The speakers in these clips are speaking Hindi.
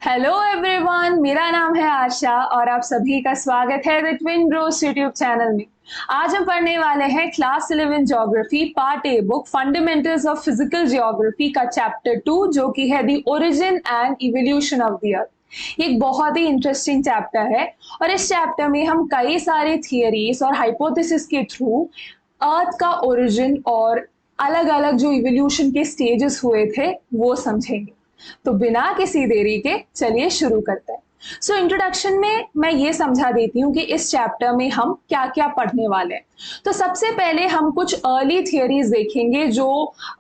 हेलो एवरीवन, मेरा नाम है आशा और आप सभी का स्वागत है the twin Bros YouTube channel में। आज हम पढ़ने वाले हैं class 11 geography part a book fundamentals of physical geography का चैप्टर 2 जो कि है the origin and evolution of the अर्थ। ये एक बहुत ही इंटरेस्टिंग चैप्टर है और इस चैप्टर में हम कई सारे थियरीज और हाइपोथेसिस के थ्रू अर्थ का ओरिजिन और अलग अलग जो इवोल्यूशन के स्टेजेस हुए थे वो समझेंगे। तो बिना किसी देरी के चलिए शुरू करते हैं। सो इंट्रोडक्शन में मैं ये समझा देती हूँ कि इस चैप्टर में हम क्या क्या पढ़ने वाले हैं। तो सबसे पहले हम कुछ अर्ली थियरीज देखेंगे जो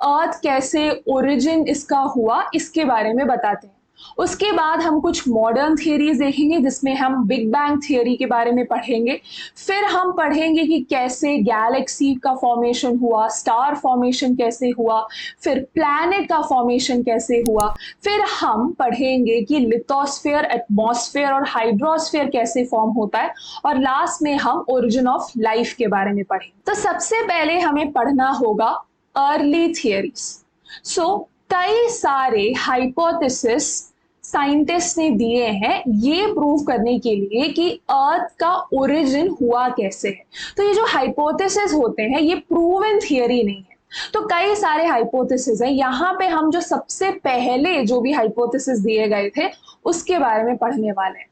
अर्थ कैसे ओरिजिन इसका हुआ इसके बारे में बताते हैं। उसके बाद हम कुछ मॉडर्न थियरीज देखेंगे जिसमें हम बिग बैंग थियरी के बारे में पढ़ेंगे। फिर हम पढ़ेंगे कि कैसे गैलेक्सी का फॉर्मेशन हुआ, स्टार फॉर्मेशन कैसे हुआ, फिर प्लैनेट का फॉर्मेशन कैसे हुआ। फिर हम पढ़ेंगे कि लिथोस्फीयर, एटमॉस्फेयर और हाइड्रोस्फीयर कैसे फॉर्म होता है और लास्ट में हम ओरिजिन ऑफ लाइफ के बारे में पढ़ेंगे। तो सबसे पहले हमें पढ़ना होगा अर्ली थियरीज। सो कई सारे हाइपोथेसिस साइंटिस्ट ने दिए हैं ये प्रूव करने के लिए कि अर्थ का ओरिजिन हुआ कैसे है। तो ये जो हाइपोथेसिस होते हैं ये प्रूवन थियरी नहीं है। तो कई सारे हाइपोथेसिस हैं। यहाँ पे हम जो सबसे पहले जो भी हाइपोथेसिस दिए गए थे उसके बारे में पढ़ने वाले हैं।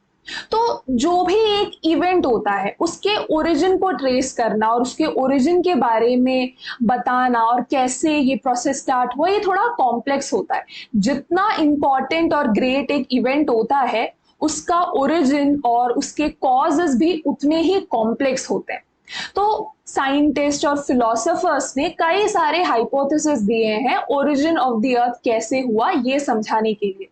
तो जो भी एक इवेंट होता है उसके ओरिजिन को ट्रेस करना और उसके ओरिजिन के बारे में बताना और कैसे ये प्रोसेस स्टार्ट हुआ ये थोड़ा कॉम्प्लेक्स होता है। जितना इंपॉर्टेंट और ग्रेट एक इवेंट होता है उसका ओरिजिन और उसके कॉजेस भी उतने ही कॉम्प्लेक्स होते हैं। तो साइंटिस्ट और फिलोसोफर्स ने कई सारे हाइपोथेसिस दिए हैं ओरिजिन ऑफ द अर्थ कैसे हुआ ये समझाने के लिए।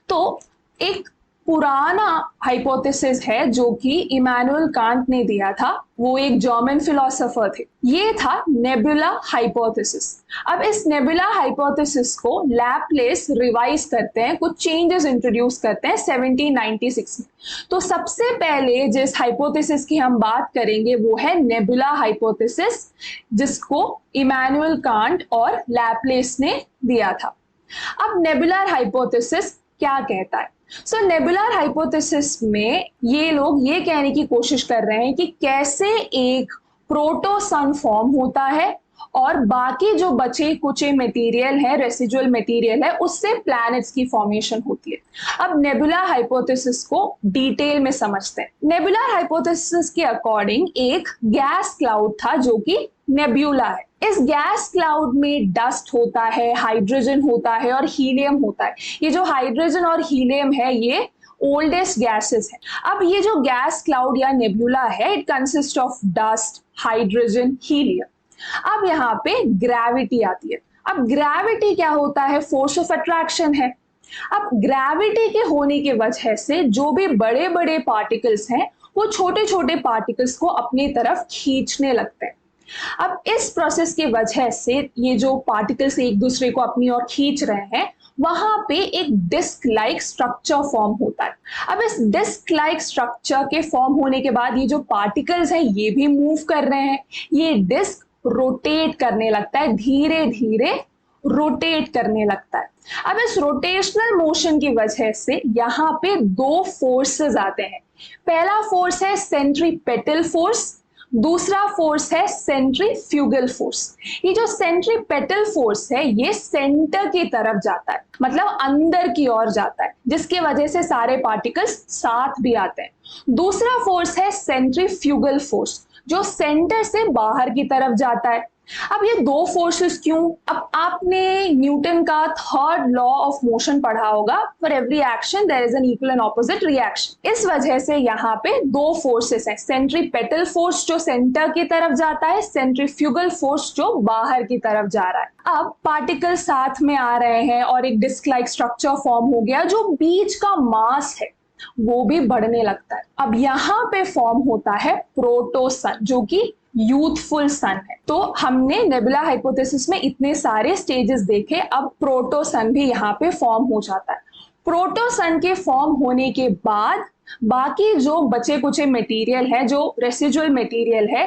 तो एक पुराना हाइपोथेसिस है जो कि इमैनुअल कांट ने दिया था। वो एक जर्मन फिलोसोफर थे। ये था नेबुला हाइपोथेसिस। अब इस नेबुला हाइपोथेसिस को लैपलेस रिवाइज करते हैं, कुछ चेंजेस इंट्रोड्यूस करते हैं 1796 में। तो सबसे पहले जिस हाइपोथेसिस की हम बात करेंगे वो है नेबुला हाइपोथेसिस जिसको इमैनुअल कांट और लैपलेस ने दिया था। अब नेबुलर हाइपोथेसिस क्या कहता है? सो नेबुलर हाइपोथेसिस में ये लोग ये कहने की कोशिश कर रहे हैं कि कैसे एक प्रोटो सन फॉर्म होता है और बाकी जो बचे कुचे मटेरियल है, रेसिजुअल मटेरियल है, उससे प्लैनेट्स की फॉर्मेशन होती है। अब नेबुलर हाइपोथेसिस को डिटेल में समझते हैं। नेबुलर हाइपोथेसिस के अकॉर्डिंग एक गैस क्लाउड था जो कि नेब्यूला है। इस गैस क्लाउड में डस्ट होता है, हाइड्रोजन होता है और हीलियम होता है। ये जो हाइड्रोजन और हीलियम है ये ओल्डेस्ट गैसेस है। अब ये जो गैस क्लाउड या नेब्यूला है it consist of dust, hydrogen, helium. अब यहाँ पे ग्रेविटी आती है। अब ग्रेविटी क्या होता है? फोर्स ऑफ अट्रैक्शन है। अब ग्रेविटी के होने की वजह से जो भी बड़े बड़े पार्टिकल्स हैं वो छोटे छोटे पार्टिकल्स को अपनी तरफ खींचने लगते हैं। अब इस प्रोसेस की वजह से ये जो पार्टिकल्स एक दूसरे को अपनी ओर खींच रहे हैं वहां पे एक डिस्क लाइक स्ट्रक्चर फॉर्म होता है। अब इस डिस्क लाइक स्ट्रक्चर के फॉर्म होने के बाद ये जो पार्टिकल्स हैं ये भी मूव कर रहे हैं। ये डिस्क रोटेट करने लगता है, धीरे धीरे रोटेट करने लगता है। अब इस रोटेशनल मोशन की वजह से यहाँ पे दो फोर्सेस आते हैं। पहला फोर्स है सेंट्रीपेटल फोर्स, दूसरा फोर्स है सेंट्रीफ्यूगल फोर्स। ये जो सेंट्रीपेटल फोर्स है ये सेंटर की तरफ जाता है, मतलब अंदर की ओर जाता है, जिसकी वजह से सारे पार्टिकल्स साथ भी आते हैं। दूसरा फोर्स है सेंट्रीफ्यूगल फोर्स जो सेंटर से बाहर की तरफ जाता है। अब ये दो फोर्सेस क्यों? अब आपने न्यूटन का थर्ड लॉ ऑफ मोशन पढ़ा होगा, for every action there is an equal and opposite reaction. इस वजह से यहाँ पे दो फोर्सेस हैं, सेंट्रीपेटल फोर्स जो सेंटर की तरफ जाता है, सेंट्रीफ्यूगल फोर्स जो बाहर की तरफ जा रहा है। अब पार्टिकल साथ में आ रहे हैं और एक डिस्क लाइक स्ट्रक्चर फॉर्म हो गया। जो बीच का मास है वो भी बढ़ने लगता है। अब यहाँ पे फॉर्म होता है प्रोटोसन जो कि यूथफुल सन है। तो हमने नेबुला हाइपोथेसिस में इतने सारे स्टेजेस देखे। अब प्रोटोसन भी यहाँ पे फॉर्म हो जाता है। प्रोटोसन के फॉर्म होने के बाद बाकी जो बचे कुचे मटेरियल है, जो रेसिजुअल मटेरियल है,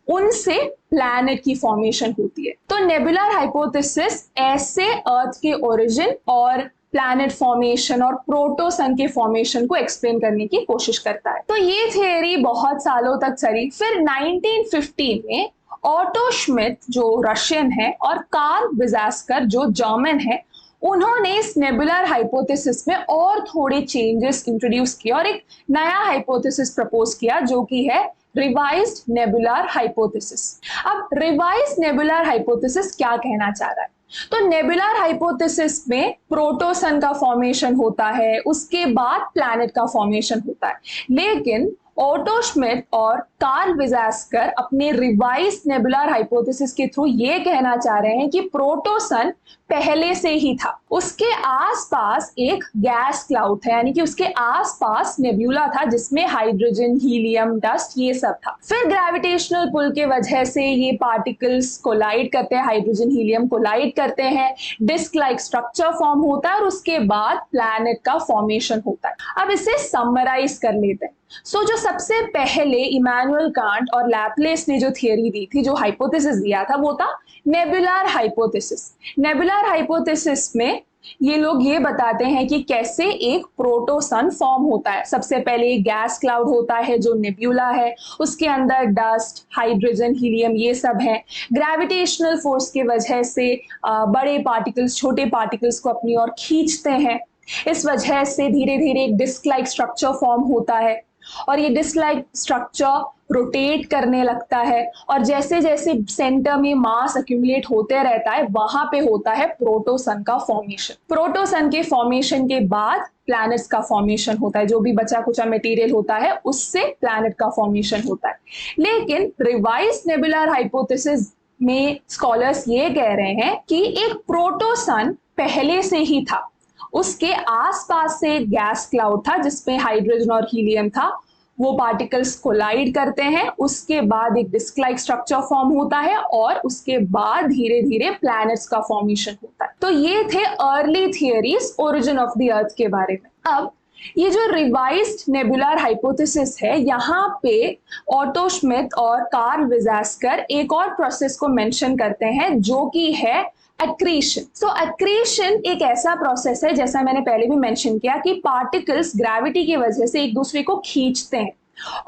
उनसे प्लैनेट की फॉर्मेशन होती है। तो नेबुलर हाइपोथेसिस ऐसे अर्थ के ओरिजिन और प्लैनेट फॉर्मेशन और प्रोटोसन के फॉर्मेशन को एक्सप्लेन करने की कोशिश करता है। तो ये थियरी बहुत सालों तक चली। फिर 1950 में ऑटो श्मिट जो रशियन है और कार्ल विजास्कर जो जर्मन है, उन्होंने इस नेबुलर हाइपोथेसिस में और थोड़े चेंजेस इंट्रोड्यूस किए और एक नया हाइपोथेसिस प्रपोज किया जो कि है रिवाइज्ड नेबुलर हाइपोथेसिस। अब रिवाइज्ड नेबुलर हाइपोथेसिस क्या कहना चाह रहा है? तो नेबुलर हाइपोथेसिस में प्रोटोसन का फॉर्मेशन होता है, उसके बाद प्लैनेट का फॉर्मेशन होता है, लेकिन ऑटो श्मिट और कार्ल विजास्कर अपने रिवाइज्ड नेबुलर हाइपोथेसिस के थ्रू ये कहना चाह रहे हैं कि प्रोटोसन पहले से ही था, उसके आसपास एक गैस क्लाउड था, यानी कि उसके आसपास नेबुला था जिसमें हाइड्रोजन, हीलियम, डस्ट ये सब था। फिर ग्रेविटेशनल पुल के वजह से ये पार्टिकल्स कोलाइड करते हैं, हाइड्रोजन हीलियम कोलाइड करते हैं, डिस्क लाइक स्ट्रक्चर फॉर्म होता है और उसके बाद प्लैनेट का फॉर्मेशन होता है। अब इसे समराइज कर लेते हैं। जो सबसे पहले इमैनुअल कांट और लैपलेस ने जो थियरी दी थी, जो हाइपोथेसिस दिया था, वो था नेबुलर हाइपोथेसिस। नेबुलर हाइपोथेसिस में ये लोग ये बताते हैं कि कैसे एक प्रोटोसन फॉर्म होता है। सबसे पहले एक गैस क्लाउड होता है जो नेबुला है, उसके अंदर डस्ट, हाइड्रोजन, हीलियम ये सब है। ग्रेविटेशनल फोर्स की वजह से बड़े पार्टिकल्स छोटे पार्टिकल्स को अपनी ओर खींचते हैं। इस वजह से धीरे धीरे एक डिस्क लाइक स्ट्रक्चर फॉर्म होता है और ये डिस्क लाइक स्ट्रक्चर रोटेट करने लगता है और जैसे जैसे सेंटर में मास एक्यूमुलेट होते रहता है, वहां पे होता है प्रोटोसन का फॉर्मेशन। प्रोटोसन के फॉर्मेशन के बाद प्लैनेट्स का फॉर्मेशन होता है, जो भी बचा कुचा मटेरियल होता है उससे प्लैनेट का फॉर्मेशन होता है। लेकिन रिवाइज्ड नेबुलर हाइपोथेसिस में स्कॉलर्स ये कह रहे हैं कि एक प्रोटोसन पहले से ही था, उसके आसपास से एक गैस क्लाउड था जिसमें हाइड्रोजन और हीलियम था, वो पार्टिकल्स कोलाइड करते हैं, उसके बाद एक डिस्क लाइक स्ट्रक्चर फॉर्म होता है और उसके बाद धीरे धीरे प्लैनेट्स का फॉर्मेशन होता है। तो ये थे early theories origin of the अर्थ के बारे में। अब ये जो रिवाइज्ड नेबुलर हाइपोथेसिस है, यहाँ पे ऑटो श्मिट और कार्ल विजास्कर एक और प्रोसेस को मेंशन करते हैं जो कि है एक्रीशन। एक्रीशन एक ऐसा प्रोसेस है, जैसा मैंने पहले भी मेंशन किया, कि पार्टिकल्स ग्रेविटी की वजह से एक दूसरे को खींचते हैं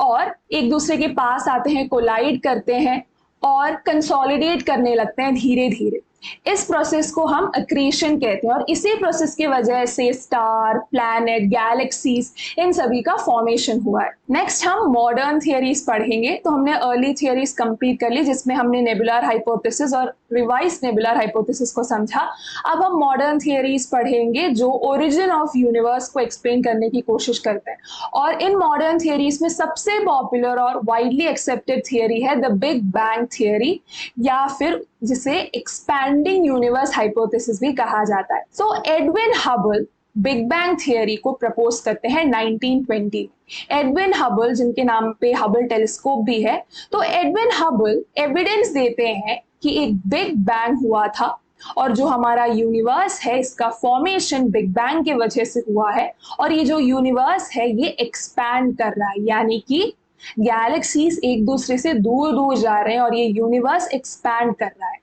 और एक दूसरे के पास आते हैं, कोलाइड करते हैं और कंसोलिडेट करने लगते हैं धीरे धीरे। इस प्रोसेस को हम एक्रीशन कहते हैं और इसी प्रोसेस की वजह से स्टार, प्लैनेट, गैलेक्सीज इन सभी का फॉर्मेशन हुआ है। नेक्स्ट हम मॉडर्न थियरीज पढ़ेंगे। तो हमने अर्ली थियरीज कंप्लीट कर ली जिसमें हमने नेबुलर हाइपोथेसिस और रिवाइज्ड नेबुलर हाइपोथेसिस को समझा। अब हम मॉडर्न थियरीज पढ़ेंगे जो ओरिजिन ऑफ यूनिवर्स को एक्सप्लेन करने की कोशिश करते हैं। और इन मॉडर्न थियरीज में सबसे पॉपुलर और वाइडली एक्सेप्टेड थियरी है द बिग बैंग थियरी, या फिर जिसे एक्सपैंडिंग यूनिवर्स हाइपोथेसिस भी कहा जाता है। Edwin Hubble big bang theory को प्रपोज करते हैं 1920। एडविन हबल, जिनके नाम पे हबल टेलीस्कोप भी है, तो एडविन हबल एविडेंस देते हैं कि एक बिग बैंग हुआ था और जो हमारा यूनिवर्स है इसका फॉर्मेशन बिग बैंग के वजह से हुआ है और ये जो यूनिवर्स है ये एक्सपैंड कर रहा है, यानी कि गैलेक्सीज एक दूसरे से दूर दूर जा रहे हैं और ये यूनिवर्स एक्सपैंड कर रहा है।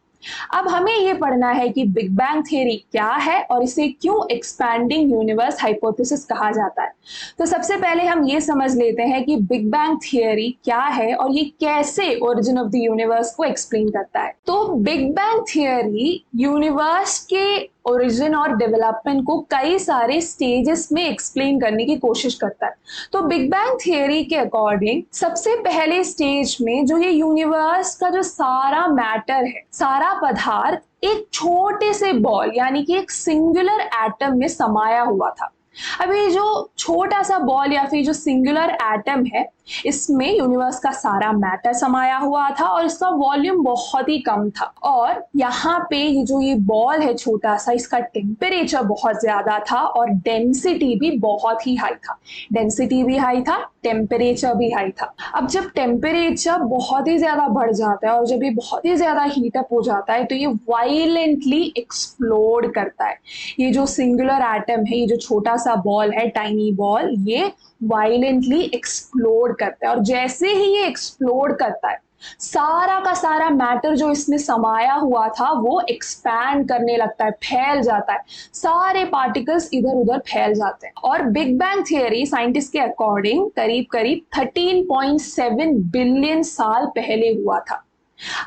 अब हमें ये पढ़ना है कि बिग बैंग थ्योरी क्या है और इसे क्यों एक्सपैंडिंग यूनिवर्स हाइपोथेसिस कहा जाता है। तो सबसे पहले हम ये समझ लेते हैं कि बिग बैंग थ्योरी क्या है और ये कैसे ओरिजिन ऑफ द यूनिवर्स को एक्सप्लेन करता है। तो बिग बैंग थ्योरी यूनिवर्स के ओरिजिन और डेवलपमेंट को कई सारे स्टेजेस में एक्सप्लेन करने की कोशिश करता है। तो बिग बैंग थ्योरी के अकॉर्डिंग सबसे पहले स्टेज में जो ये यूनिवर्स का जो सारा मैटर है, सारा पदार्थ एक छोटे से बॉल यानी कि एक सिंगुलर एटम में समाया हुआ था। अब ये जो छोटा सा बॉल या फिर जो सिंगुलर एटम है, इसमें यूनिवर्स का सारा मैटर समाया हुआ था और इसका वॉल्यूम बहुत ही कम था। और यहाँ पे ये जो ये बॉल है छोटा सा, इसका टेम्परेचर बहुत ज्यादा था और डेंसिटी भी बहुत ही हाई था। डेंसिटी भी हाई था, टेम्परेचर भी हाई था। अब जब टेम्परेचर बहुत ही ज्यादा बढ़ जाता है और जब ये बहुत ही ज्यादा हीटअप हो जाता है तो ये वायलेंटली एक्सप्लोड करता है। ये जो सिंगुलर एटम है, ये जो छोटा सा बॉल है, टाइनी बॉल, ये वायलेंटली एक्सप्लोड करता है और जैसे ही ये एक्सप्लोड करता है सारा का सारा मैटर जो इसमें समाया हुआ था वो एक्सपैंड करने लगता है, फैल जाता है, सारे पार्टिकल्स इधर उधर फैल जाते हैं। और बिग बैंग थियरी साइंटिस्ट के अकॉर्डिंग करीब करीब 13.7 बिलियन साल पहले हुआ था।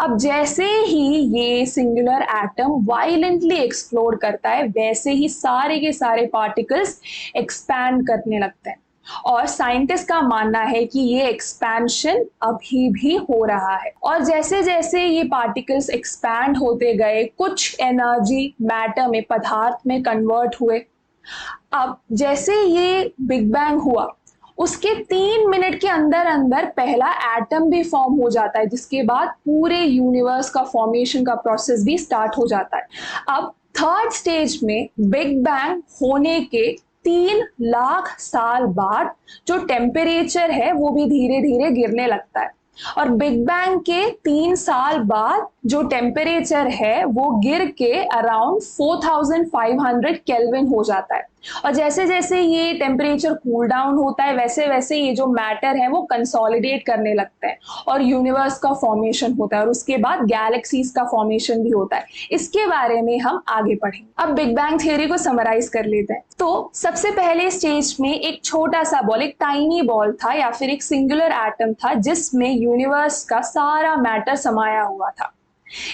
अब जैसे ही ये सिंगुलर एटम वायलेंटली एक्सप्लोड करता है, वैसे ही सारे के सारे पार्टिकल्स एक्सपैंड करने लगते हैं। और साइंटिस्ट का मानना है कि ये एक्सपेंशन अभी भी हो रहा है। और जैसे जैसे ये पार्टिकल्स एक्सपैंड होते गए, कुछ एनर्जी मैटर में, पदार्थ में कन्वर्ट हुए। अब जैसे ये बिग बैंग हुआ, उसके 3 मिनट के अंदर अंदर पहला एटम भी फॉर्म हो जाता है, जिसके बाद पूरे यूनिवर्स का फॉर्मेशन का प्रोसेस भी स्टार्ट हो जाता है। अब थर्ड स्टेज में बिग बैंग होने के 3 लाख साल बाद जो टेम्परेचर है वो भी धीरे धीरे गिरने लगता है। और बिग बैंग के 3 साल बाद जो टेम्परेचर है वो गिर के अराउंड 4500 केल्विन हो जाता है। और जैसे जैसे ये टेम्परेचर कूल डाउन होता है, वैसे वैसे ये जो मैटर है वो कंसोलिडेट करने लगता है और यूनिवर्स का फॉर्मेशन होता है। और उसके बाद गैलेक्सीज का फॉर्मेशन भी होता है। इसके बारे में हम आगे पढ़ेंगे। अब बिग बैंग थियरी को समराइज कर लेते हैं। तो सबसे पहले स्टेज में एक छोटा सा बॉल, एक टाइनी बॉल था या फिर एक सिंगुलर एटम था, जिसमें यूनिवर्स का सारा मैटर समाया हुआ था।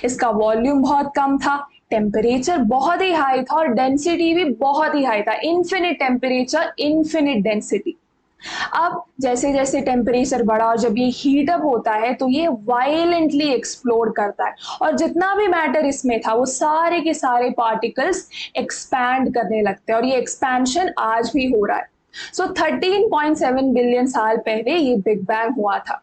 इसका वॉल्यूम बहुत कम था, टेम्परेचर बहुत ही हाई था और डेंसिटी भी बहुत ही हाई था। Infinite temperature, infinite density. अब जैसे जैसे टेम्परेचर बढ़ा और जब ये हीट अप होता है तो ये वायलेंटली एक्सप्लोड करता है और जितना भी मैटर इसमें था वो सारे के सारे पार्टिकल्स एक्सपैंड करने लगते हैं। और ये एक्सपेंशन आज भी हो रहा है। सो 13.7 बिलियन साल पहले ये बिग बैंग हुआ था।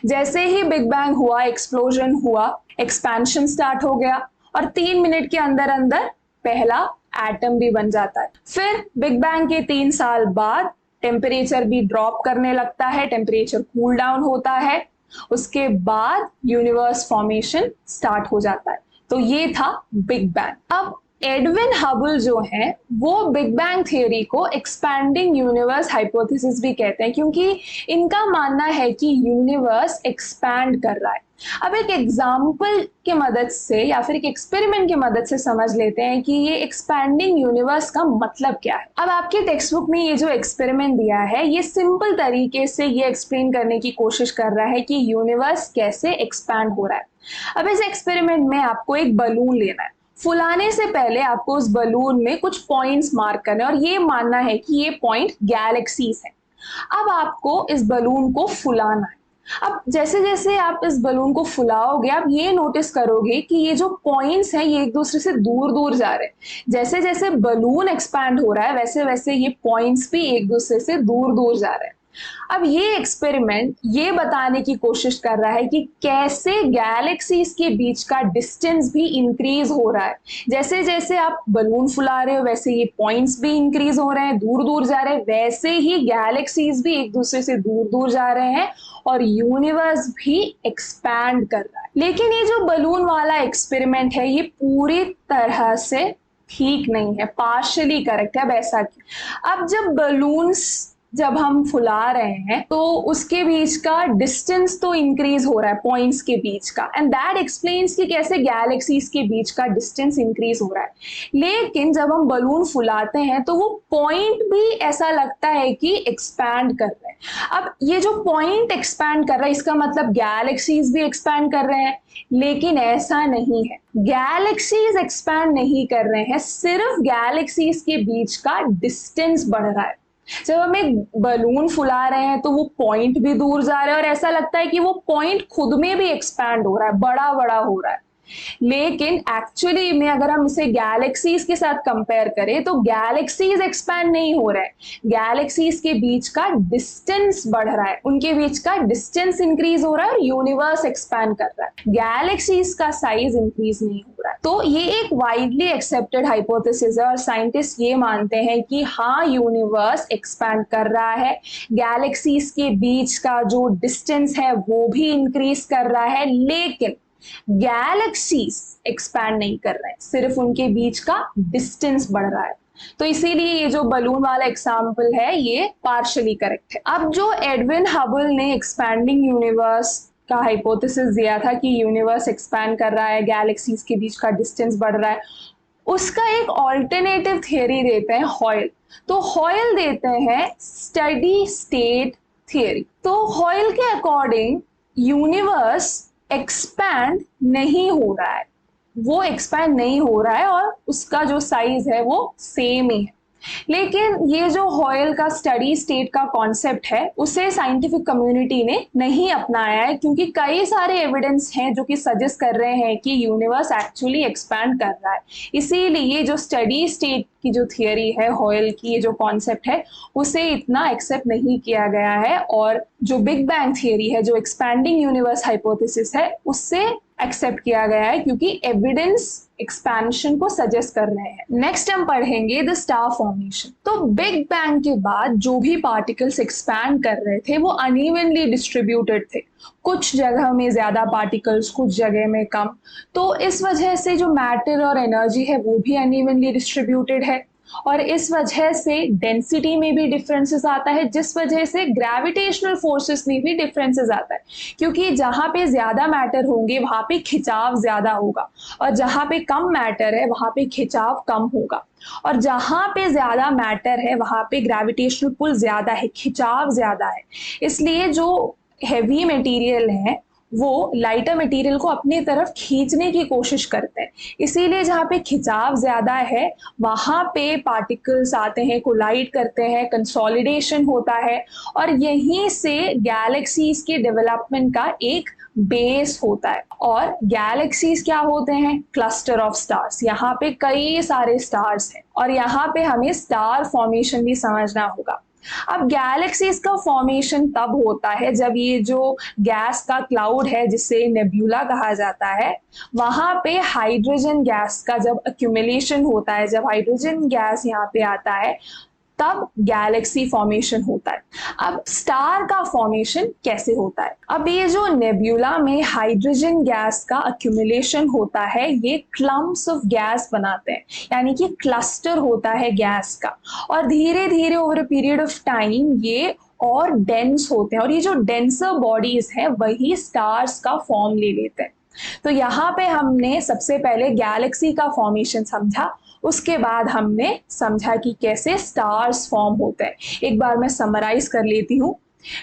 जैसे ही बिग बैंग हुआ, एक्सप्लोजन हुआ, एक्सपेंशन स्टार्ट हो गया और 3 मिनट के अंदर अंदर पहला एटम भी बन जाता है। फिर बिग बैंग के 3 साल बाद टेम्परेचर भी ड्रॉप करने लगता है, टेम्परेचर कूल डाउन होता है। उसके बाद यूनिवर्स फॉर्मेशन स्टार्ट हो जाता है। तो ये था बिग बैंग। अब एडविन हबल जो है वो बिग बैंग थियरी को एक्सपैंडिंग यूनिवर्स हाइपोथेसिस भी कहते हैं, क्योंकि इनका मानना है कि यूनिवर्स एक्सपैंड कर रहा है। अब एक एग्जाम्पल के मदद से या फिर एक एक्सपेरिमेंट की मदद से समझ लेते हैं कि ये एक्सपैंडिंग यूनिवर्स का मतलब क्या है। अब आपके टेक्स्ट बुक में ये जो एक्सपेरिमेंट दिया है, ये सिंपल तरीके से ये एक्सप्लेन करने की कोशिश कर रहा है कि यूनिवर्स कैसे एक्सपैंड हो रहा है। अब इस एक्सपेरिमेंट में आपको एक बलून लेना है। फुलाने से पहले आपको उस बलून में कुछ पॉइंट्स मार्क करने और ये मानना है कि ये पॉइंट गैलेक्सीज है। अब आपको इस बलून को फुलाना है। अब जैसे जैसे आप इस बलून को फुलाओगे, आप ये नोटिस करोगे कि ये जो पॉइंट्स हैं ये एक दूसरे से दूर दूर जा रहे हैं। जैसे जैसे बलून एक्सपैंड हो रहा है, वैसे वैसे ये पॉइंट्स भी एक दूसरे से दूर दूर जा रहे हैं। अब ये एक्सपेरिमेंट ये बताने की कोशिश कर रहा है कि कैसे गैलेक्सीज के बीच का डिस्टेंस भी इंक्रीज हो रहा है। जैसे जैसे आप बलून फुला रहे हो, वैसे ये पॉइंट्स भी इंक्रीज हो रहे हैं, दूर दूर जा रहे हैं, वैसे ही गैलेक्सीज भी एक दूसरे से दूर दूर जा रहे हैं और यूनिवर्स भी एक्सपैंड कर रहा है। लेकिन ये जो बलून वाला एक्सपेरिमेंट है ये पूरी तरह से ठीक नहीं है, पार्शियली करेक्ट है। अब ऐसा क्यों? अब जब हम फुला रहे हैं तो उसके बीच का डिस्टेंस तो इंक्रीज हो रहा है, पॉइंट्स के बीच का, एंड दैट एक्सप्लेन्स कि कैसे गैलेक्सीज के बीच का डिस्टेंस इंक्रीज हो रहा है। लेकिन जब हम बलून फुलाते हैं तो वो पॉइंट भी ऐसा लगता है कि एक्सपैंड कर रहे हैं। अब ये जो पॉइंट एक्सपैंड कर रहा है, इसका मतलब गैलेक्सीज भी एक्सपैंड कर रहे हैं, लेकिन ऐसा नहीं है। गैलेक्सीज एक्सपैंड नहीं कर रहे हैं, सिर्फ गैलेक्सीज के बीच का डिस्टेंस बढ़ रहा है। जब हम एक बलून फुला रहे हैं तो वो पॉइंट भी दूर जा रहे हैं और ऐसा लगता है कि वो पॉइंट खुद में भी एक्सपैंड हो रहा है, बड़ा बड़ा हो रहा है। लेकिन एक्चुअली में अगर हम इसे गैलेक्सीज के साथ कंपेयर करें तो गैलेक्सीज एक्सपैंड नहीं हो रहा है, गैलेक्सीज के बीच का डिस्टेंस बढ़ रहा है, उनके बीच का डिस्टेंस इंक्रीज हो रहा है और यूनिवर्स एक्सपैंड कर रहा है, गैलेक्सीज का साइज इंक्रीज नहीं हो रहा है। तो ये एक वाइडली एक्सेप्टेड हाइपोथेसिस है और साइंटिस्ट ये मानते हैं कि हाँ, यूनिवर्स एक्सपैंड कर रहा है, गैलेक्सीज के बीच का जो डिस्टेंस है वो भी इंक्रीज कर रहा है, लेकिन गैलेक्सीज एक्सपैंड नहीं कर रहे हैं, सिर्फ उनके बीच का डिस्टेंस बढ़ रहा है। तो इसीलिए ये जो बलून वाला एग्जाम्पल है ये पार्शियली करेक्ट है। अब जो एडविन हबल ने एक्सपैंडिंग यूनिवर्स का हाइपोथेसिस दिया था कि यूनिवर्स एक्सपैंड कर रहा है, गैलेक्सीज के बीच का डिस्टेंस बढ़ रहा है, उसका एक ऑल्टरनेटिव थियरी देते हैं हॉयल। तो हॉयल देते हैं स्टडी स्टेट थियरी। तो हॉयल के अकॉर्डिंग यूनिवर्स एक्सपैंड नहीं हो रहा है, वो एक्सपैंड नहीं हो रहा है और उसका जो साइज है वो सेम ही है। लेकिन ये जो हॉयल का स्टडी स्टेट का कॉन्सेप्ट है उसे साइंटिफिक कम्युनिटी ने नहीं अपनाया है, क्योंकि कई सारे एविडेंस हैं जो कि सजेस्ट कर रहे हैं कि यूनिवर्स एक्चुअली एक्सपैंड कर रहा है। इसीलिए जो स्टडी स्टेट की जो थियरी है हॉयल की, ये जो कॉन्सेप्ट है उसे इतना एक्सेप्ट नहीं किया गया है, और जो बिग बैंग थियरी है, जो एक्सपैंडिंग यूनिवर्स हाइपोथेसिस है, उससे एक्सेप्ट किया गया है, क्योंकि एविडेंस एक्सपेंशन को सजेस्ट कर रहे हैं। नेक्स्ट हम पढ़ेंगे द स्टार फॉर्मेशन। तो बिग बैंग के बाद जो भी पार्टिकल्स एक्सपैंड कर रहे थे वो अनइवनली डिस्ट्रीब्यूटेड थे, कुछ जगह में ज्यादा पार्टिकल्स, कुछ जगह में कम। तो इस वजह से जो मैटर और एनर्जी है वो भी अनइवनली डिस्ट्रीब्यूटेड है, और इस वजह से डेंसिटी में भी डिफरेंसेस आता है, जिस वजह से ग्रेविटेशनल फोर्सेस में भी डिफरेंसेस आता है, क्योंकि जहाँ पे ज्यादा मैटर होंगे वहां पे खिंचाव ज्यादा होगा, और जहाँ पे कम मैटर है वहां पे खिंचाव कम होगा, और जहाँ पे ज्यादा मैटर है वहां पे ग्रेविटेशनल पुल ज्यादा है, खिंचाव ज्यादा है। इसलिए जो हैवी मटेरियल है वो लाइटर मटेरियल को अपनी तरफ खींचने की कोशिश करते हैं, इसीलिए जहाँ पे खिंचाव ज्यादा है वहां पे पार्टिकल्स आते हैं, कोलाइड करते हैं, कंसोलिडेशन होता है, और यहीं से गैलेक्सीज के डेवलपमेंट का एक बेस होता है। और गैलेक्सीज क्या होते हैं? Cluster of stars. यहाँ पे कई सारे स्टार्स हैं, और यहाँ पे हमें स्टार फॉर्मेशन भी समझना होगा। अब गैलेक्सीज का फॉर्मेशन तब होता है जब ये जो गैस का क्लाउड है, जिसे नेब्यूला कहा जाता है, वहां पे हाइड्रोजन गैस का जब अक्यूमुलेशन होता है, जब हाइड्रोजन गैस यहाँ पे आता है, तब गैलेक्सी फॉर्मेशन होता है। अब स्टार का फॉर्मेशन कैसे होता है? अब ये जो नेब्यूला में हाइड्रोजन गैस का अक्यूमुलेशन होता है, ये क्लम्प्स ऑफ गैस बनाते हैं, यानी कि क्लस्टर होता है गैस का, और धीरे धीरे over a period of time ये और डेंस होते हैं, और ये जो डेंसर बॉडीज हैं वही स्टार्स का फॉर्म ले लेते हैं। तो यहाँ पे हमने सबसे पहले गैलेक्सी का फॉर्मेशन समझा, उसके बाद हमने समझा कि कैसे स्टार्स फॉर्म होते हैं। एक बार मैं समराइज कर लेती हूँ।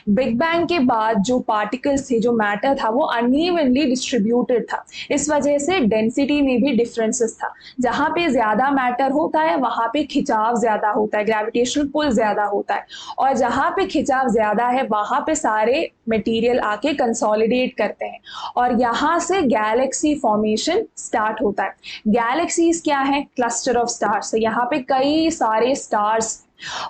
बिग बैंग के बाद जो पार्टिकल्स थे, जो मैटर था, वो अनइवनली डिस्ट्रीब्यूटेड था, इस वजह से डेंसिटी में भी डिफरेंसेस था। जहाँ पे ज्यादा मैटर होता है वहां पे खिंचाव ज्यादा होता है, ग्रेविटेशनल पुल ज्यादा होता है, और जहाँ पे खिंचाव ज्यादा है वहां पे सारे मटेरियल आके कंसोलिडेट करते हैं, और यहाँ से गैलेक्सी फॉर्मेशन स्टार्ट होता है। गैलेक्सीज क्या है? क्लस्टर ऑफ स्टार्स है, यहाँ पे कई सारे स्टार्स,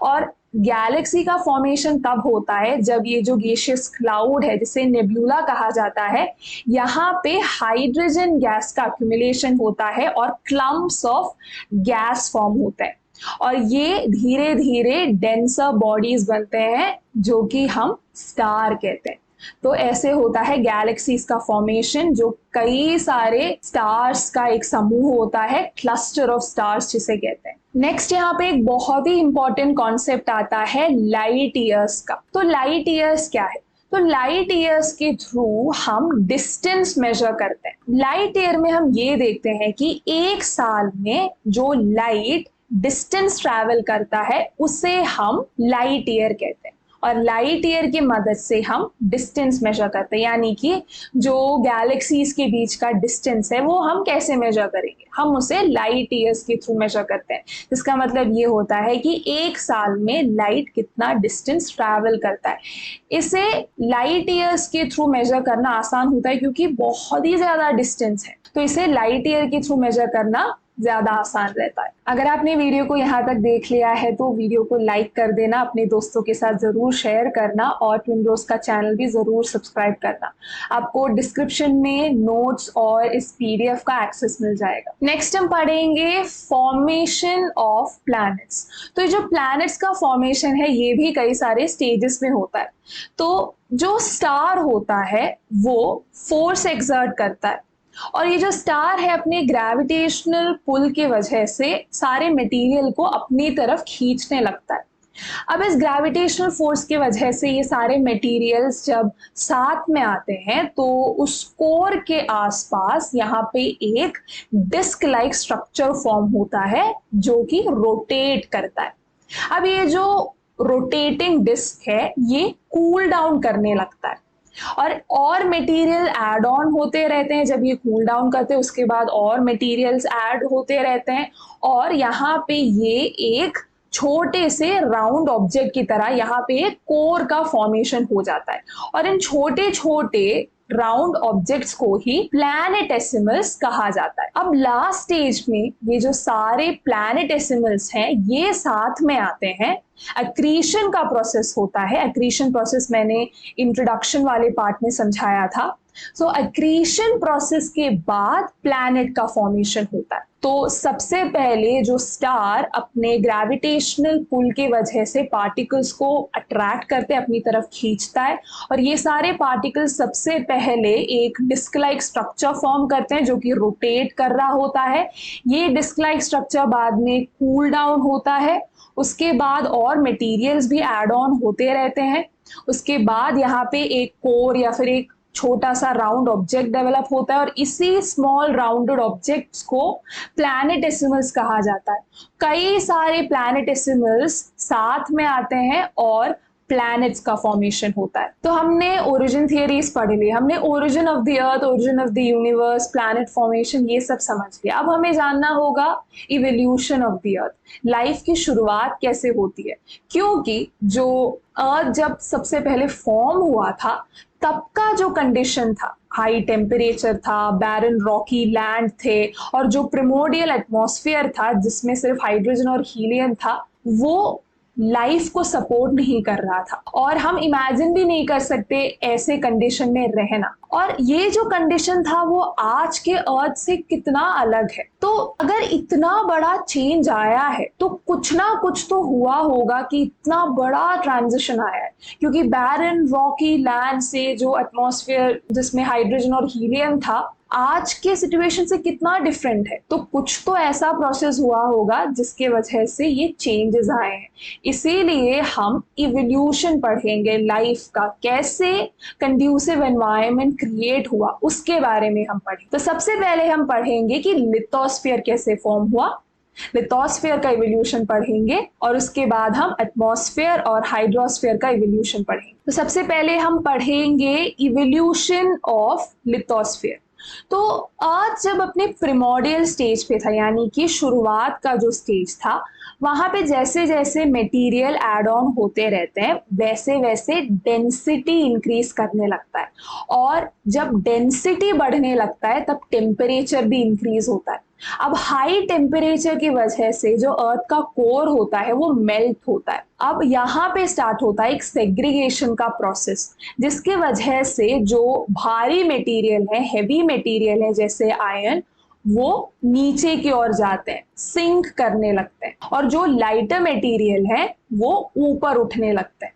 और गैलेक्सी का फॉर्मेशन तब होता है जब ये जो गैसियस क्लाउड है, जिसे नेब्यूला कहा जाता है, यहाँ पे हाइड्रोजन गैस का अक्यूमुलेशन होता है और क्लम्प्स ऑफ गैस फॉर्म होते हैं, और ये धीरे धीरे डेंसर बॉडीज बनते हैं जो कि हम स्टार कहते हैं। तो ऐसे होता है गैलेक्सीज का फॉर्मेशन, जो कई सारे स्टार्स का एक समूह होता है, क्लस्टर ऑफ स्टार्स जिसे कहते हैं। नेक्स्ट यहाँ पे एक बहुत ही इंपॉर्टेंट कॉन्सेप्ट आता है लाइट ईयर्स का। तो लाइट ईयर्स क्या है? तो लाइट ईयर्स के थ्रू हम डिस्टेंस मेजर करते हैं। लाइट ईयर में हम ये देखते हैं कि एक साल में जो लाइट डिस्टेंस ट्रैवल करता है उसे हम लाइट ईयर कहते हैं, और लाइट ईयर की मदद से हम डिस्टेंस मेजर करते हैं। यानी कि जो गैलेक्सीज के बीच का डिस्टेंस है वो हम कैसे मेजर करेंगे? हम उसे लाइट ईयर्स के थ्रू मेजर करते हैं, जिसका मतलब ये होता है कि एक साल में लाइट कितना डिस्टेंस ट्रैवल करता है। इसे लाइट ईयर्स के थ्रू मेजर करना आसान होता है क्योंकि बहुत ही ज्यादा डिस्टेंस है, तो इसे लाइट ईयर के थ्रू मेजर करना ज्यादा आसान रहता है। अगर आपने वीडियो को यहाँ तक देख लिया है तो वीडियो को लाइक कर देना, अपने दोस्तों के साथ जरूर शेयर करना, और ट्विन ब्रोस का चैनल भी जरूर सब्सक्राइब करना। आपको डिस्क्रिप्शन में नोट्स और इस पीडीएफ का एक्सेस मिल जाएगा। नेक्स्ट हम पढ़ेंगे फॉर्मेशन ऑफ प्लैनेट्स। तो ये जो प्लैनेट्स का फॉर्मेशन है ये भी कई सारे स्टेजेस में होता है। तो जो स्टार होता है वो फोर्स एक्सर्ट करता है, और ये जो स्टार है अपने ग्रेविटेशनल पुल की वजह से सारे मटेरियल को अपनी तरफ खींचने लगता है। अब इस ग्रेविटेशनल फोर्स की वजह से ये सारे मटेरियल्स जब साथ में आते हैं तो उस कोर के आसपास यहाँ पे एक डिस्क लाइक स्ट्रक्चर फॉर्म होता है जो कि रोटेट करता है। अब ये जो रोटेटिंग डिस्क है ये कूल डाउन करने लगता है और मटेरियल ऐड ऑन होते रहते हैं। जब ये कूल डाउन करते हैं उसके बाद और मटेरियल्स ऐड होते रहते हैं और यहाँ पे ये एक छोटे से राउंड ऑब्जेक्ट की तरह यहाँ पे एक कोर का फॉर्मेशन हो जाता है और इन छोटे छोटे राउंड ऑब्जेक्ट्स को ही प्लैनेटेसिमल्स कहा जाता है। अब लास्ट स्टेज में ये जो सारे प्लैनेटेसिमल्स हैं ये साथ में आते हैं, एक्रीशन का प्रोसेस होता है। एक्रीशन प्रोसेस मैंने इंट्रोडक्शन वाले पार्ट में समझाया था। सो एक्रीशन प्रोसेस के बाद प्लैनेट का फॉर्मेशन होता है। तो सबसे पहले जो स्टार अपने ग्रेविटेशनल पुल की वजह से पार्टिकल्स को अट्रैक्ट करते अपनी तरफ खींचता है और ये सारे पार्टिकल्स सबसे पहले एक डिस्क लाइक स्ट्रक्चर फॉर्म करते हैं जो कि रोटेट कर रहा होता है। ये डिस्क लाइक स्ट्रक्चर बाद में कूल डाउन होता है, उसके बाद और मटेरियल्स भी ऐड ऑन होते रहते हैं। उसके बाद यहाँ पे एक कोर या फिर एक छोटा सा राउंड ऑब्जेक्ट डेवलप होता है और इसी स्मॉल राउंडेड ऑब्जेक्ट्स को प्लैनेटेसिमल्स कहा जाता है। कई सारे प्लैनेटेसिमल्स साथ में आते हैं और प्लैनेट्स का फॉर्मेशन होता है। तो हमने ओरिजिन थियरीज पढ़ ली, हमने origin of the earth, origin of the universe, planet formation ये सब समझ लिया। अब हमें जानना होगा evolution of the earth, life की शुरुआत कैसे होती है। क्योंकि जो अर्थ जब सबसे पहले फॉर्म हुआ था तब का जो कंडीशन था, हाई टेम्परेचर था, बैरन रॉकी लैंड थे और जो प्रिमोर्डियल एटमॉस्फेयर था जिसमें सिर्फ हाइड्रोजन और हीलियम था, वो लाइफ को सपोर्ट नहीं कर रहा था और हम इमेजिन भी नहीं कर सकते ऐसे कंडीशन में रहना। और ये जो कंडीशन था वो आज के अर्थ से कितना अलग है। तो अगर इतना बड़ा चेंज आया है तो कुछ ना कुछ तो हुआ होगा कि इतना बड़ा ट्रांजिशन आया है, क्योंकि बैरन रॉकी लैंड से जो एटमॉस्फेयर जिसमें हाइड्रोजन और हीलियम था आज के सिचुएशन से कितना डिफरेंट है। तो कुछ तो ऐसा प्रोसेस हुआ होगा जिसके वजह से ये चेंजेस आए हैं। इसीलिए हम इवोल्यूशन पढ़ेंगे, लाइफ का कैसे कंड्यूसिव एनवायरनमेंट क्रिएट हुआ उसके बारे में हम पढ़ेंगे। तो सबसे पहले हम पढ़ेंगे कि लिथोस्फीयर कैसे फॉर्म हुआ, लिथोस्फीयर का इवोल्यूशन पढ़ेंगे और उसके बाद हम एटमॉस्फेयर और हाइड्रोस्फीयर का इवोल्यूशन पढ़ेंगे। तो सबसे पहले हम पढ़ेंगे इवोल्यूशन ऑफ लिथोस्फीयर। तो अर्थ जब अपने प्रिमोर्डियल स्टेज पे था, यानी कि शुरुआत का जो स्टेज था, वहां पे जैसे जैसे मटेरियल ऐड ऑन होते रहते हैं वैसे वैसे डेंसिटी इंक्रीज करने लगता है और जब डेंसिटी बढ़ने लगता है तब टेम्परेचर भी इंक्रीज होता है। अब हाई टेम्परेचर की वजह से जो अर्थ का कोर होता है वो मेल्ट होता है। अब यहाँ पे स्टार्ट होता है एक सेग्रीगेशन का प्रोसेस, जिसके वजह से जो भारी मटेरियल है, हेवी मटेरियल है जैसे आयरन, वो नीचे की ओर जाते हैं, सिंक करने लगते हैं और जो लाइटर मटेरियल है वो ऊपर उठने लगते हैं।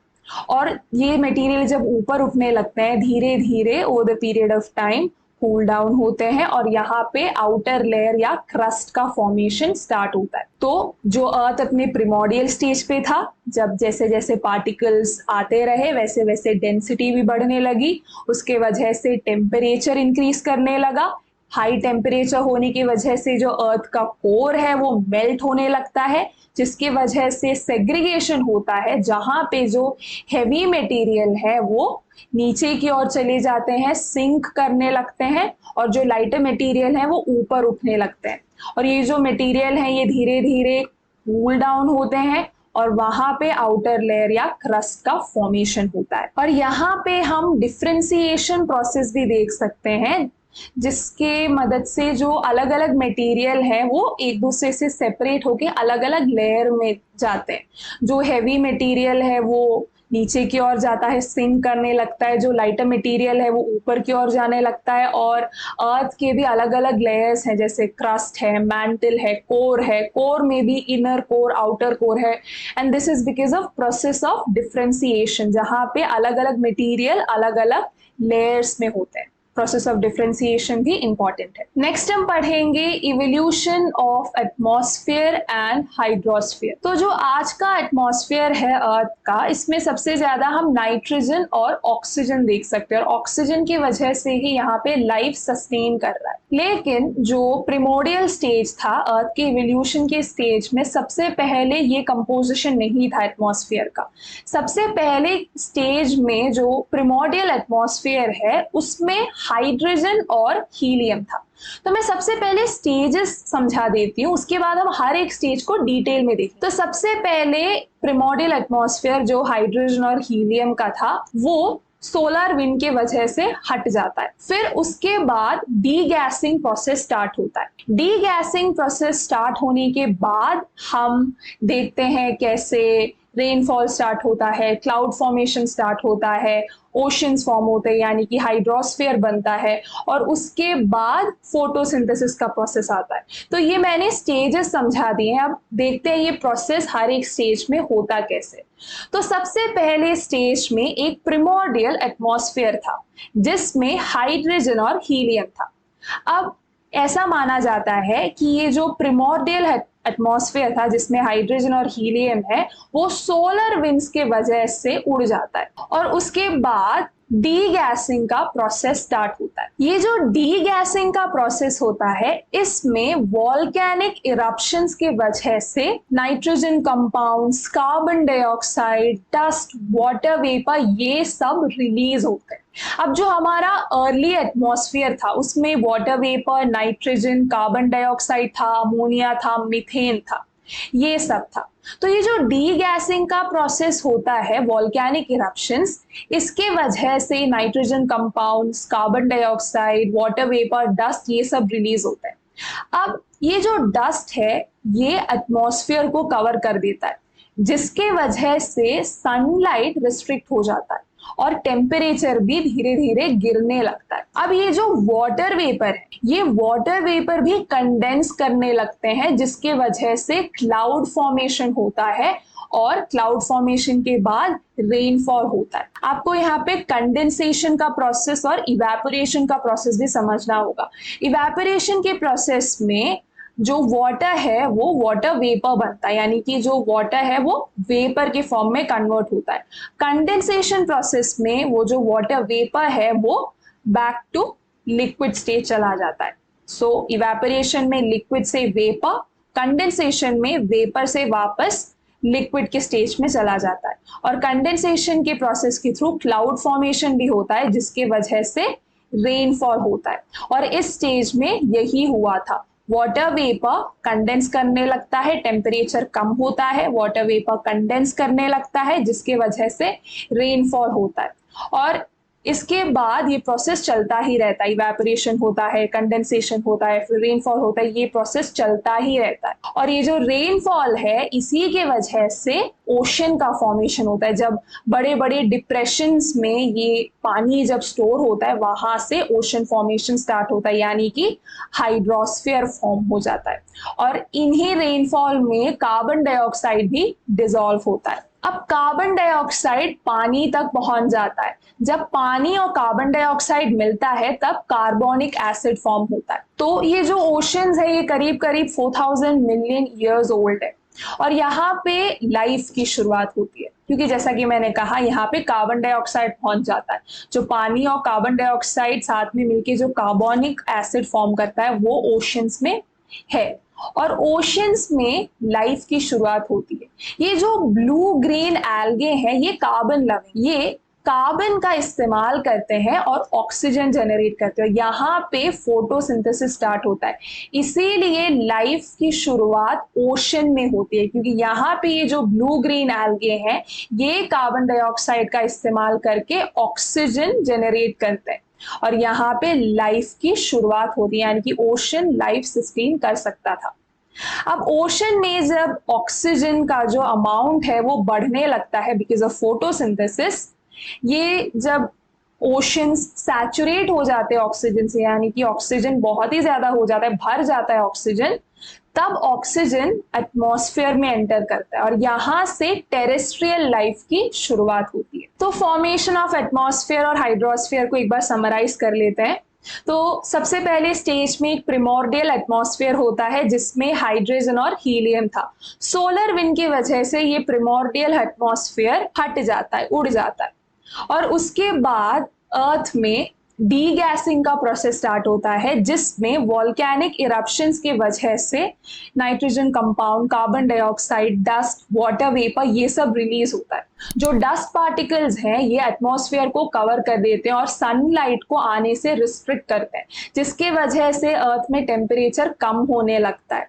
और ये मटेरियल जब ऊपर उठने लगते हैं धीरे धीरे over the period of time cool down होते हैं और यहाँ पे आउटर लेयर या क्रस्ट का फॉर्मेशन स्टार्ट होता है। तो जो अर्थ अपने प्रिमोर्डियल स्टेज पे था, जब जैसे जैसे पार्टिकल्स आते रहे वैसे वैसे डेंसिटी भी बढ़ने लगी, उसके वजह से टेम्परेचर इंक्रीज करने लगा। हाई टेम्परेचर होने की वजह से जो अर्थ का कोर है वो मेल्ट होने लगता है, जिसकी वजह से सेग्रीगेशन होता है, जहां पे जो हेवी मटेरियल है वो नीचे की ओर चले जाते हैं, सिंक करने लगते हैं और जो लाइटर मटेरियल है वो ऊपर उठने लगते हैं। और ये जो मटेरियल है ये धीरे धीरे कूल डाउन होते हैं और वहां पे आउटर लेयर या क्रस्ट का फॉर्मेशन होता है। और यहाँ पे हम डिफरेंशिएशन प्रोसेस भी देख सकते हैं, जिसके मदद से जो अलग अलग मटेरियल है वो एक दूसरे से सेपरेट होके अलग अलग लेयर में जाते हैं। जो हैवी मटेरियल है वो नीचे की ओर जाता है, सिंक करने लगता है, जो लाइटर मटेरियल है वो ऊपर की ओर जाने लगता है। और अर्थ के भी अलग अलग लेयर्स हैं, जैसे क्रस्ट है, मैंटल है, कोर में भी इनर कोर, आउटर कोर है। And this is because of process of differentiation, जहाँ पे अलग अलग मटेरियल अलग अलग लेयर्स में होते हैं। प्रोसेस ऑफ डिफरेंशिएशन भी इंपॉर्टेंट है। नेक्स्ट हम पढ़ेंगे evolution of atmosphere and hydrosphere. तो जो आज का एटमॉस्फेयर है अर्थ का, इसमें सबसे ज्यादा हम नाइट्रोजन और ऑक्सीजन देख सकते हैं, और ऑक्सीजन की वजह से ही यहाँ पे लाइफ सस्टेन कर रहा है। लेकिन जो प्रिमोडियल स्टेज था अर्थ के इवोल्यूशन के स्टेज में, सबसे पहले ये कंपोजिशन नहीं था एटमॉस्फेयर का। सबसे पहले स्टेज में जो प्रिमोडियल एटमॉस्फेयर है उसमें हाइड्रोजन और हीलियम था। तो मैं सबसे पहले स्टेजेस समझा देती हूँ, उसके बाद हम हर एक स्टेज को डिटेल में देखें। तो सबसे पहले प्रिमोडियल एटमॉस्फेयर जो हाइड्रोजन और हीलियम का था वो सोलर विंड के वजह से हट जाता है। फिर उसके बाद डीगैसिंग प्रोसेस स्टार्ट होता है। डीगैसिंग प्रोसेस स्टार्ट होने के बाद हम देखते हैं कैसे रेनफॉल स्टार्ट होता है, क्लाउड फॉर्मेशन स्टार्ट होता है, ओशंस फॉर्म होते हैं यानी कि हाइड्रोस्फीयर बनता है, और उसके बाद फोटोसिंथेसिस का प्रोसेस आता है। तो ये मैंने स्टेजेस समझा दिए हैं। अब देखते हैं ये प्रोसेस हर एक स्टेज में होता कैसे। तो सबसे पहले स्टेज में एक प्रिमोर्डियल एटमॉस्फेयर था जिसमें हाइड्रोजन और हीलियम था। अब ऐसा माना जाता है कि ये जो प्रिमोर्डियल एटमॉस्फेयर था जिसमें हाइड्रोजन और हीलियम है, वो सोलर विंड्स के वजह से उड़ जाता है और उसके बाद डीगैसिंग का प्रोसेस स्टार्ट होता है। ये जो डीगैसिंग का प्रोसेस होता है, इसमें वॉल्केनिक इरप्शंस के वजह से nitrogen compounds, carbon dioxide, dust, water vapour, ये सब रिलीज होते हैं। अब जो हमारा अर्ली एटमॉस्फेयर था उसमें water vapour, nitrogen, carbon dioxide था, अमोनिया था, मीथेन था, ये सब था। तो ये जो डीगैसिंग का प्रोसेस होता है, वॉल्केनिक इरप्शंस, इसके वजह से nitrogen compounds, carbon dioxide, water vapour, dust, ये सब रिलीज होता है। अब ये जो डस्ट है ये एटमॉस्फेयर को कवर कर देता है, जिसके वजह से सनलाइट रिस्ट्रिक्ट हो जाता है और टेम्परेचर भी धीरे धीरे गिरने लगता है। अब ये जो वाटर वेपर है, ये वाटर वेपर भी कंडेंस करने लगते हैं, जिसके वजह से क्लाउड फॉर्मेशन होता है और क्लाउड फॉर्मेशन के बाद रेनफॉल होता है। आपको यहाँ पे कंडेंसेशन का प्रोसेस और इवेपोरेशन का प्रोसेस भी समझना होगा। इवेपोरेशन के प्रोसेस में जो वाटर है वो वाटर वेपर बनता है, यानी कि जो वाटर है वो वेपर के फॉर्म में कन्वर्ट होता है। कंडेंसेशन प्रोसेस में वो जो वाटर वेपर है वो बैक टू लिक्विड स्टेज चला जाता है। सो इवेपोरेशन में लिक्विड से वेपर, कंडेंसेशन में वेपर से वापस लिक्विड के स्टेज में चला जाता है। और कंडेंसेशन के प्रोसेस के थ्रू क्लाउड फॉर्मेशन भी होता है, जिसके वजह से रेनफॉल होता है। और इस स्टेज में यही हुआ था, वाटर वेपर कंडेंस करने लगता है, टेम्परेचर कम होता है, वाटर वेपर कंडेंस करने लगता है, जिसके वजह से रेनफॉल होता है। और इसके बाद ये प्रोसेस चलता ही रहता है। इवेपोरेशन होता है, कंडेंसेशन होता है, फिर रेनफॉल होता है, ये प्रोसेस चलता ही रहता है। और ये जो रेनफॉल है, इसी के वजह से ओशन का फॉर्मेशन होता है। जब बड़े बड़े डिप्रेशंस में ये पानी जब स्टोर होता है, वहां से ओशन फॉर्मेशन स्टार्ट होता है, यानी कि हाइड्रोस्फीयर फॉर्म हो जाता है। और इन्हीं रेनफॉल में कार्बन डाइऑक्साइड भी डिसॉल्व होता है। अब कार्बन डाइऑक्साइड पानी तक पहुंच जाता है। जब पानी और कार्बन डाइऑक्साइड मिलता है तब कार्बोनिक एसिड फॉर्म होता है। तो ये जो ओशंस है ये करीब करीब 4000 मिलियन ईयर्स ओल्ड है और यहाँ पे लाइफ की शुरुआत होती है, क्योंकि जैसा कि मैंने कहा यहाँ पे कार्बन डाइऑक्साइड पहुंच जाता है। जो पानी और कार्बन डाइऑक्साइड साथ में मिलके जो कार्बोनिक एसिड फॉर्म करता है वो ओशंस में है और ओशंस में लाइफ की शुरुआत होती है। ये जो ब्लू ग्रीन एल्गे हैं ये कार्बन लविंग, ये कार्बन का इस्तेमाल करते हैं और ऑक्सीजन जनरेट करते हैं। यहाँ पे फोटोसिंथेसिस स्टार्ट होता है, इसीलिए लाइफ की शुरुआत ओशन में होती है, क्योंकि यहाँ पे ये जो ब्लू ग्रीन एल्गे हैं ये कार्बन डाइऑक्साइड का इस्तेमाल करके ऑक्सीजन जनरेट करते हैं और यहाँ पे लाइफ की शुरुआत होती है, यानी कि ओशन लाइफ सस्टेन कर सकता था। अब ओशन में जब ऑक्सीजन का जो अमाउंट है वो बढ़ने लगता है बिकॉज ऑफ फोटोसिंथेसिस, ये जब ओशंस सैचुरेट हो जाते हैं ऑक्सीजन से, यानी कि ऑक्सीजन बहुत ही ज्यादा हो जाता है, भर जाता है ऑक्सीजन, तब ऑक्सीजन एटमॉस्फेयर में एंटर करता है और यहां से टेरेस्ट्रियल लाइफ की शुरुआत होती है। तो फॉर्मेशन ऑफ एटमॉस्फेयर और हाइड्रोस्फेयर को एक बार समराइज कर लेते हैं। तो सबसे पहले स्टेज में एक प्रिमोर्डियल एटमॉस्फेयर होता है जिसमें हाइड्रोजन और हीलियम था। सोलर विंड की वजह से ये प्रिमोर्डियल एटमॉस्फेयर हट जाता है, उड़ जाता है, और उसके बाद अर्थ में डीगैसिंग का प्रोसेस स्टार्ट होता है जिसमें वॉल्केनिक इरप्शंस की वजह से nitrogen compound, carbon dioxide, dust, water vapour ये सब रिलीज होता है। जो डस्ट पार्टिकल्स हैं ये एटमॉस्फेयर को कवर कर देते हैं और सनलाइट को आने से रिस्ट्रिक्ट करते हैं, जिसके वजह से अर्थ में टेम्परेचर कम होने लगता है।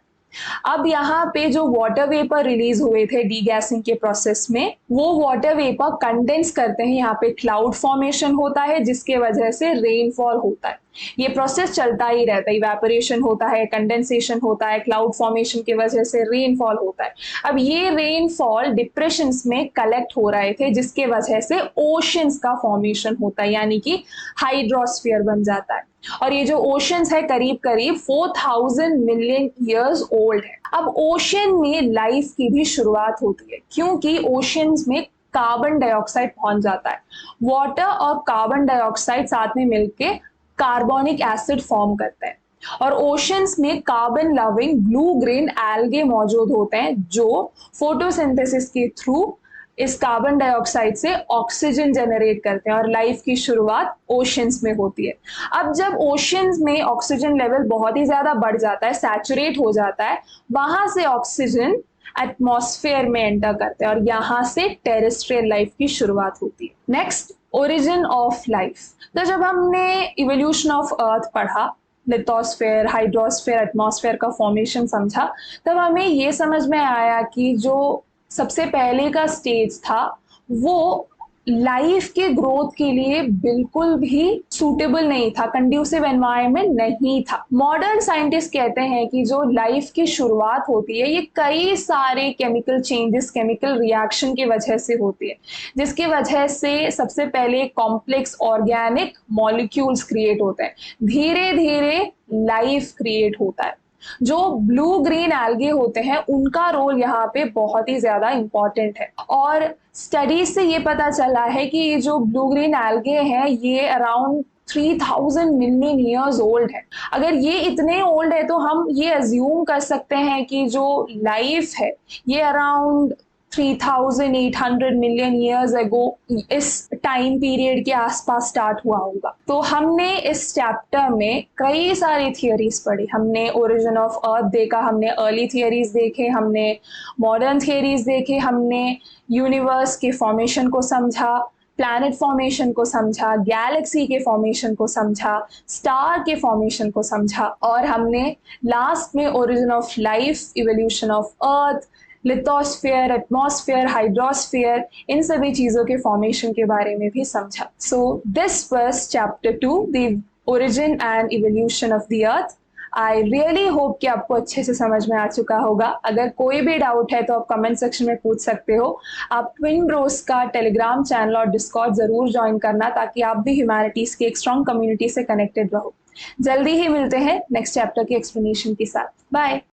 अब यहाँ पे जो वाटर वेपर रिलीज हुए थे डीगैसिंग के प्रोसेस में, वो वाटर वेपर कंडेंस करते हैं, यहाँ पे क्लाउड फॉर्मेशन होता है जिसके वजह से रेनफॉल होता है। ये प्रोसेस चलता ही रहता है, इवेपोरेशन होता है, कंडेंसेशन होता है, क्लाउड फॉर्मेशन की वजह से रेनफॉल होता है। अब ये रेनफॉल डिप्रेशंस में कलेक्ट हो रहे थे जिसके वजह से ओशंस का फॉर्मेशन होता है, यानी कि हाइड्रोस्फीयर बन जाता है। और ये जो ओशंस है करीब करीब 4000 मिलियन ईयर्स ओल्ड है। अब ओशन में लाइफ की भी शुरुआत होती है क्योंकि ओशंस में कार्बन डाइऑक्साइड पहुंच जाता है। वाटर और कार्बन डाइऑक्साइड साथ में मिलके कार्बोनिक एसिड फॉर्म करते हैं और ओशंस में carbon loving blue green algae मौजूद होते हैं जो फोटोसिंथेसिस के थ्रू इस कार्बन डाइऑक्साइड से ऑक्सीजन जनरेट करते हैं और लाइफ की शुरुआत ओशंस में होती है। अब जब ओशंस में ऑक्सीजन लेवल बहुत ही ज्यादा बढ़ जाता है, सैचुरेट हो जाता है, वहां से ऑक्सीजन एटमॉस्फेयर में एंटर करते हैं और यहाँ से टेरेस्ट्रियल लाइफ की शुरुआत होती है। Next, origin of life. तो जब हमने इवोल्यूशन ऑफ अर्थ पढ़ा, लिथोस्फेयर, हाइड्रोस्फेयर, एटमॉस्फेयर का फॉर्मेशन समझा, तब हमें ये समझ में आया कि जो सबसे पहले का स्टेज था वो लाइफ के ग्रोथ के लिए बिल्कुल भी सूटेबल नहीं था, कंड्यूसिव एनवायरनमेंट नहीं था। मॉडर्न साइंटिस्ट कहते हैं कि जो लाइफ की शुरुआत होती है ये कई सारे केमिकल चेंजेस, केमिकल रिएक्शन की वजह से होती है, जिसकी वजह से सबसे पहले कॉम्प्लेक्स ऑर्गेनिक मॉलिक्यूल्स क्रिएट होते हैं, धीरे धीरे लाइफ क्रिएट होता है। जो ब्लू ग्रीन एल्गे होते हैं उनका रोल यहाँ पे बहुत ही ज्यादा इंपॉर्टेंट है और स्टडीज से ये पता चला है कि ये जो ब्लू ग्रीन एल्गे हैं ये अराउंड 3000 मिलियन ईयर्स ओल्ड है। अगर ये इतने ओल्ड है तो हम ये अज्यूम कर सकते हैं कि जो लाइफ है ये अराउंड 3800 मिलियन ईयर्स अगो इस टाइम पीरियड के आसपास स्टार्ट हुआ होगा। तो हमने इस चैप्टर में कई सारी थियरीज पढ़ी। हमने ओरिजिन ऑफ अर्थ देखा, हमने अर्ली थियरीज देखे, हमने मॉडर्न थियरीज देखे, हमने यूनिवर्स के फॉर्मेशन को समझा, प्लैनेट फॉर्मेशन को समझा, गैलेक्सी के फॉर्मेशन को समझा, स्टार के फॉर्मेशन को समझा और हमने लास्ट में origin of life, evolution of earth, lithosphere, atmosphere, hydrosphere, इन सभी चीजों के फॉर्मेशन के बारे में भी समझा। So this was chapter 2, the origin and evolution of the earth. I really hope कि आपको अच्छे से समझ में आ चुका होगा। अगर कोई भी डाउट है तो आप कमेंट सेक्शन में पूछ सकते हो। आप ट्विन ब्रोस का टेलीग्राम चैनल और डिस्कॉर्ड जरूर ज्वाइन करना ताकि आप भी ह्यूमैनिटीज की एक स्ट्रॉन्ग कम्युनिटी से कनेक्टेड रहो। जल्दी ही मिलते हैं नेक्स्ट चैप्टर के एक्सप्लेनेशन के साथ। बाय।